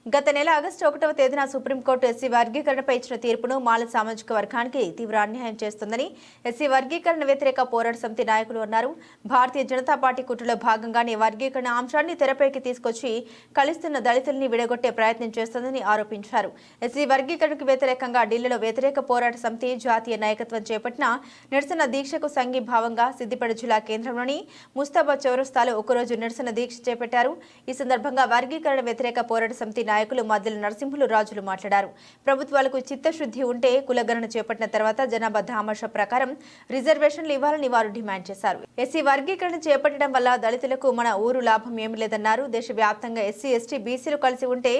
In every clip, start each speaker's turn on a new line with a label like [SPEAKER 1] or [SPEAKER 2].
[SPEAKER 1] గత నెల ఆగస్టు 1వ తేదీన సుప్రీంకోర్టు ఎస్సీ వర్గీకరణపై ఇచ్చిన తీర్పును మాల సామాజిక వర్గానికి తీవ్ర అన్యాయం చేస్తుందని ఎస్సీ వర్గీకరణ వ్యతిరేక పోరాట సమితి నాయకులు అన్నారు. భారతీయ జనతా పార్టీ కుట్రలో భాగంగానే వర్గీకరణ అంశాన్ని తెరపైకి తీసుకొచ్చి కలిస్తున్న దళితుల్ని విడగొట్టే ప్రయత్నం చేస్తోందని ఆరోపించారు. ఎస్సీ వర్గీకరణకు వ్యతిరేకంగా ఢిల్లీలో వ్యతిరేక పోరాట సమితి జాతీయ నాయకత్వం చేపట్టిన నిరసన దీక్షకు సంఘీభావంగా సిద్దిపేట జిల్లా కేంద్రంలోని ముస్తాబాద్ చౌరస్తాలో ఒకరోజు నిరసన దీక్ష చేపట్టారు. ఈ సందర్భంగా వర్గీకరణ వ్యతిరేక పోరాట సమితి నాయకులు మద్దెల నరసింహులు రాజులు మాట్లాడారు. ప్రభుత్వాలకు చిత్తశుద్ధి ఉంటే కులగణన చేపట్టిన తర్వాత జనాభా దామాషా ప్రకారం రిజర్వేషన్లు ఇవ్వాలని వారు డిమాండ్ చేశారు. ఎస్సీ వర్గీకరణ చేపట్టడం వల్ల దళితులకు మన ఊరు లాభం ఏమీ లేదన్నారు. దేశవ్యాప్తంగా ఎస్సీ ఎస్టీ బీసీలు కలిసి ఉంటే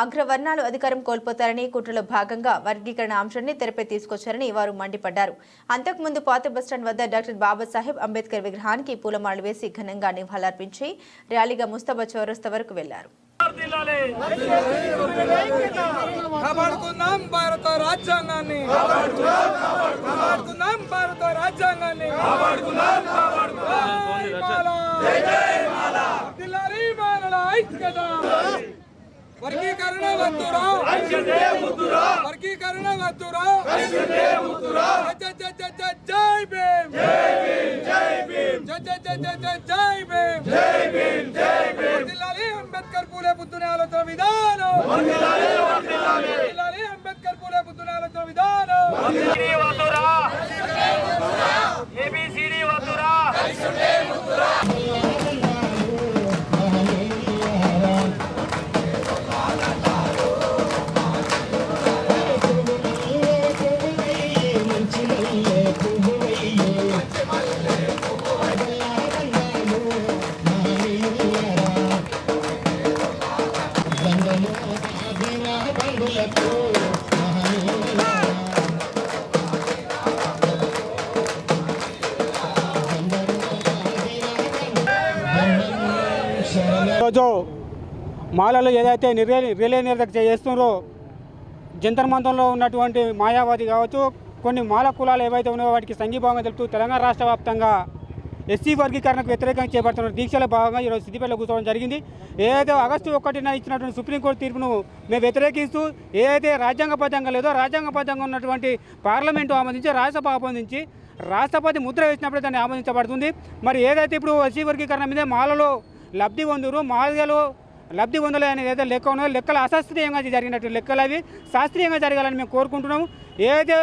[SPEAKER 1] అగ్రవర్ణాలు అధికారం కోల్పోతారని కుట్రలో భాగంగా వర్గీకరణ అంశాన్ని తెరపై తీసుకొచ్చారని వారు మండిపడ్డారు. అంతకుముందు పాత బస్టాండ్ వద్ద డాక్టర్ బాబాసాహెబ్ అంబేద్కర్ విగ్రహానికి పూలమాలలు వేసి ఘనంగా నివాళులర్పించి ర్యాలీగా ముస్తాబా చౌరస్తా వరకు వెళ్లారు.
[SPEAKER 2] కాపాడుకుందాం భారత రాజ్యాంగాన్ని, కాపాడుకుందాం భారత రాజ్యాంగాన్ని, జిల్లాలి మాలల ఐక్యత. వర్గీకరణ వద్దురా, వర్గీకరణ వద్దురా. జై భీమ్, జై భీమ్, జై భీమ్. జిల్లాలి అంబేద్కర్ పూలే బుద్ధుని ఆలోచన విధానం, జిల్లాలి అంబేద్కర్ పూలే బుద్ధుని ఆలోచన విధానం. ఏబిసిడి వద్దురా.
[SPEAKER 3] ఈరోజు మాలలో ఏదైతే రిలే నిరసన చేస్తున్నారో జంతర్ మంతర్లో ఉన్నటువంటి మాయావాది కావచ్చు, కొన్ని మాల కులాలు ఏవైతే ఉన్నాయో వాటికి సంఘీభావంగా తెలుపుతూ తెలంగాణ రాష్ట్ర వ్యాప్తంగా ఎస్సీ వర్గీకరణకు వ్యతిరేకంగా చేపడుతున్న దీక్షల భాగంగా ఈరోజు సిద్దిపేటలో కూర్చోవడం జరిగింది. ఏదైతే ఆగస్టు 1న ఇచ్చినటువంటి సుప్రీంకోర్టు తీర్పును మేము వ్యతిరేకిస్తూ ఏదైతే రాజ్యాంగబద్ధంగా లేదో రాజ్యాంగబద్ధంగా ఉన్నటువంటి పార్లమెంటు ఆమోదించి రాజ్యసభ ఆమోదించి రాష్ట్రపతి ముద్ర వేసినప్పుడే దాన్ని ఆమోదించబడుతుంది. మరి ఏదైతే ఇప్పుడు ఎస్సీ వర్గీకరణ మీద మాలలో లబ్ధి పొందురు, మాదిగలు లబ్ధి పొందలే అనేది ఏదైతే లెక్క ఉన్నదో లెక్కలు అశాస్త్రీయంగా జరిగినట్టు లెక్కలు అవి శాస్త్రీయంగా జరగాలని మేము కోరుకుంటున్నాము. ఏదైతే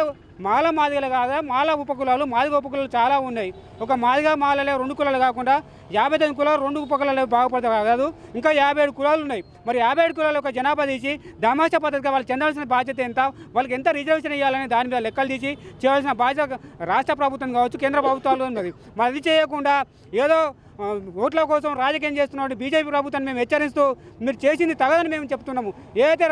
[SPEAKER 3] మాదిగలు కాదా, మాల ఉపకులాలు మాదిగ ఉపకులాలు చాలా ఉన్నాయి. ఒక మాదిగ మాలలే 2 కులాలు కాకుండా 59 కులాలు 2 ఉపకులాలు బాగుపడతాయి కాదు, ఇంకా 57 కులాలు ఉన్నాయి. మరి 57 కులాలు ఒక జనాభా తీసి దామాషా పద్ధతిగా వాళ్ళు చెందాల్సిన బాధ్యత ఎంత, వాళ్ళకి ఎంత రిజర్వేషన్ ఇవ్వాలని దాని మీద లెక్కలు తీసి చేయాల్సిన బాధ్యత రాష్ట్ర ప్రభుత్వం కావచ్చు, కేంద్ర ప్రభుత్వాలు ఉన్నది. మరి అది చేయకుండా ఏదో ఓట్ల కోసం రాజకీయం చేస్తున్నటువంటి బీజేపీ ప్రభుత్వాన్ని మేము హెచ్చరిస్తూ మీరు చేసింది తగదని మేము చెప్తున్నాము. ఏదైతే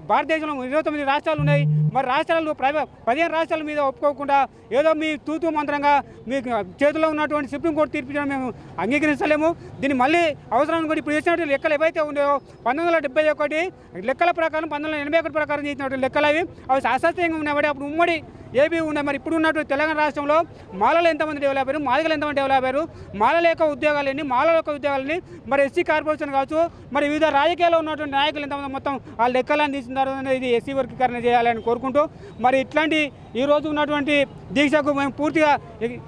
[SPEAKER 3] భారతదేశంలో 29 రాష్ట్రాలు ఉన్నాయి, మరి రాష్ట్రాలు 15 రాష్ట్రాల మీద ఒప్పుకోకుండా ఏదో మీ తూతూ మంత్రంగా మీ చేతిలో ఉన్నటువంటి సుప్రీంకోర్టు తీర్పు మేము అంగీకరించలేము. దీన్ని మళ్ళీ అవసరం కూడా ఇప్పుడు చేసినటువంటి లెక్కలు ఏవైతే ఉన్నాయో 1971 లెక్కల ప్రకారం 1981 ప్రకారం చేసినటువంటి లెక్కలు అవి అశాస్త్రీయంగా ఉన్నాయి. అప్పుడు ఉమ్మడి ఏపీ ఉన్నాయి. మరి ఇప్పుడు ఉన్నటువంటి తెలంగాణ రాష్ట్రంలో మాలలు ఎంతమంది డెవలప్ అయ్యారు, మాదిగలు ఎంతమంది డెవలప్ అయ్యారు, మాలల యొక్క ఉద్యోగాలని మాలల యొక్క ఉద్యోగాలని మరి ఎస్సీ కార్పొరేషన్ కావచ్చు, మరి వివిధ రాజకీయాల్లో ఉన్నటువంటి నాయకులు ఎంతమంది మొత్తం ఆ లెక్కలను తీస్తున్నారు అనేది ఇది ఎస్సీ వర్గీకరణ చేయాలని కోరుకుంటూ మరి ఇట్లాంటి ఈరోజు ఉన్నటువంటి దీక్షకు మేము పూర్తిగా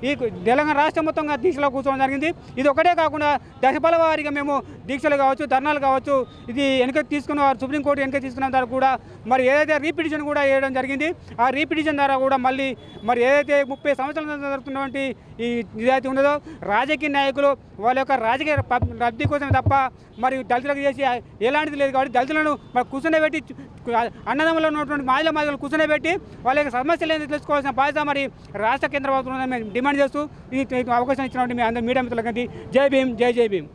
[SPEAKER 3] ఈ తెలంగాణ రాష్ట్రం మొత్తంగా దీక్షలో కూర్చోవడం జరిగింది. ఇది ఒకటే కాకుండా దశపల వారీగా మేము దీక్షలు కావచ్చు, ధర్నాలు కావచ్చు, ఇది వెనక తీసుకున్న సుప్రీంకోర్టు వెనక తీసుకున్న ద్వారా కూడా మరి ఏదైతే రీపిటిషన్ కూడా వేయడం జరిగింది. ఆ రీపిటిషన్ ద్వారా కూడా మళ్ళీ మరి ఏదైతే 30 సంవత్సరాల జరుగుతున్నటువంటి ఈ ఇదైతే ఉన్నదో రాజకీయ నాయకులు వాళ్ళ యొక్క రాజకీయ లబ్ధి కోసమే తప్ప మరి దళితులకు చేసి ఎలాంటిది లేదు. కాబట్టి దళితులను మరి కూర్చొని అన్నదమ్ములో ఉన్నటువంటి మాదిగలు కూర్చొని పెట్టి వాళ్ళ యొక్క సమస్యలు ఏంటో తెలుసుకోవాల్సిన బాధ్యత మరి రాష్ట్ర కేంద్ర ప్రభుత్వం మేము డిమాండ్ చేస్తూ ఈ అవకాశం ఇచ్చినటువంటి మీ అందరూ మీడియా మిత్రులకి జై భీమ్, జై జై భీమ్.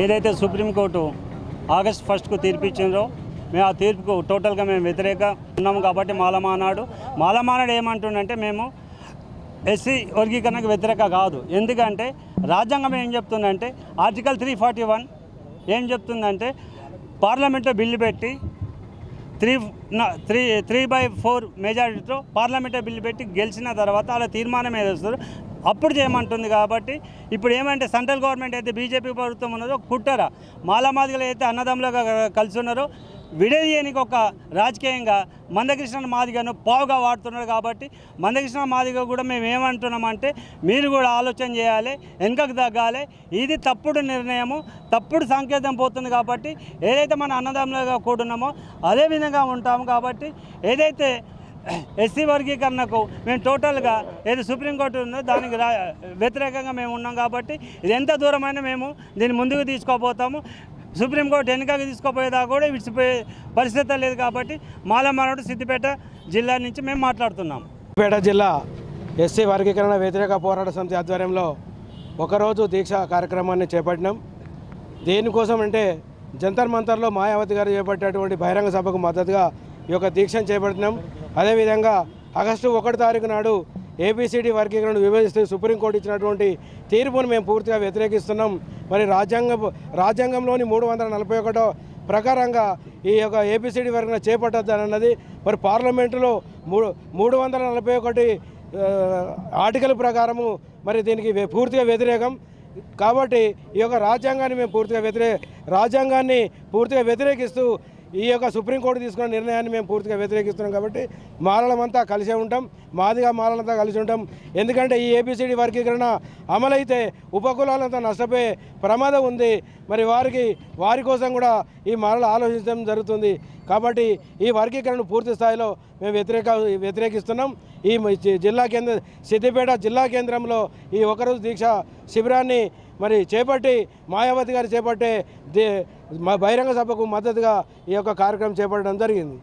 [SPEAKER 4] ఏదైతే సుప్రీంకోర్టు ఆగస్ట్ 1కు తీర్పు ఇచ్చిందో మేము ఆ తీర్పుకు టోటల్గా మేము వ్యతిరేక ఉన్నాము. కాబట్టి మాలమానాడు ఏమంటుండంటే మేము ఎస్సీ వర్గీకరణకు వ్యతిరేక కాదు. ఎందుకంటే రాజ్యాంగం ఏం చెప్తుందంటే ఆర్టికల్ 341 ఏం చెప్తుందంటే పార్లమెంట్లో బిల్లు పెట్టి 3/4 మెజారిటీతో పార్లమెంట్లో బిల్లు పెట్టి గెలిచిన తర్వాత అలా తీర్మానం ఏదొస్తారు అప్పుడు చేయమంటుంది కాబట్టి ఇప్పుడు ఏమంటే సెంట్రల్ గవర్నమెంట్ అయితే బీజేపీ ప్రభుత్వం ఉన్నదో కుట్టారా మాలమాదిగలు అయితే అన్నదమ్ములుగా కలిసి ఉన్నారో విడదీయనికి ఒక రాజకీయంగా మందకృష్ణ మాదిగను పావుగా వాడుతున్నారు కాబట్టి మందకృష్ణ మాదిగ కూడా మేము ఏమంటున్నామంటే మీరు కూడా ఆలోచన చేయాలి, వెనుకకు తగ్గాలి. ఇది తప్పుడు నిర్ణయము, తప్పుడు సంకేతం పోతుంది కాబట్టి ఏదైతే మన అన్నదమ్ములుగా కూడున్నామో అదే విధంగా ఉంటాము. కాబట్టి ఏదైతే ఎస్సీ వర్గీకరణకు మేము టోటల్గా ఏది సుప్రీంకోర్టు ఉందో దానికి వ్యతిరేకంగా మేము ఉన్నాం. కాబట్టి ఇది ఎంత దూరమైనా మేము దీన్ని ముందుకు తీసుకోబోతాము. సుప్రీంకోర్టు వెనుకకు తీసుకోపోయేదా కూడా విడిచిపోయే పరిస్థితి లేదు. కాబట్టి మాలమానవుడు సిద్దిపేట జిల్లా నుంచి మేము మాట్లాడుతున్నాం.
[SPEAKER 5] సిద్దిపేట జిల్లా ఎస్సీ వర్గీకరణ వ్యతిరేక పోరాట సమితి ఆధ్వర్యంలో ఒకరోజు దీక్ష కార్యక్రమాన్ని చేపట్టినాం. దేనికోసం అంటే జంతర్ మంతర్లో మాయావతి గారు చేపట్టేటువంటి బహిరంగ సభకు మద్దతుగా ఈ యొక్క దీక్షను చేపడుతున్నాం. అదేవిధంగా ఆగస్టు 1 తారీఖు నాడు ఏబిసిడి వర్గీకరణను విభజిస్తూ సుప్రీంకోర్టు ఇచ్చినటువంటి తీర్పును మేము పూర్తిగా వ్యతిరేకిస్తున్నాం. మరి రాజ్యాంగంలోని 341 ప్రకారంగా ఈ యొక్క ఏబిసిడి వర్గీకరణ చేపట్టద్దని అన్నది. మరి పార్లమెంటులో 341 ఆర్టికల్ ప్రకారము మరి దీనికి పూర్తిగా వ్యతిరేకం. కాబట్టి ఈ యొక్క రాజ్యాంగాన్ని పూర్తిగా వ్యతిరేకిస్తూ ఈ యొక్క సుప్రీంకోర్టు తీసుకున్న నిర్ణయాన్ని మేము పూర్తిగా వ్యతిరేకిస్తున్నాం. కాబట్టి మాలలమంతా కలిసే ఉంటాం, మాలలంతా కలిసి ఉంటాం. ఎందుకంటే ఈ ఏబిసిడి వర్గీకరణ అమలైతే ఉపకులాలంతా నష్టపోయే ప్రమాదం ఉంది. మరి వారి కోసం కూడా ఈ మాలలు ఆలోచించడం జరుగుతుంది. కాబట్టి ఈ వర్గీకరణను పూర్తి స్థాయిలో మేము వ్యతిరేకిస్తున్నాం. ఈ సిద్దిపేట జిల్లా కేంద్రంలో ఈ ఒకరోజు దీక్ష శిబిరాన్ని మరి చేపట్టి మాయావతి గారు చేపట్టే బహిరంగ సభకు మద్దతుగా ఈ యొక్క కార్యక్రమం చేపట్టడం జరిగింది.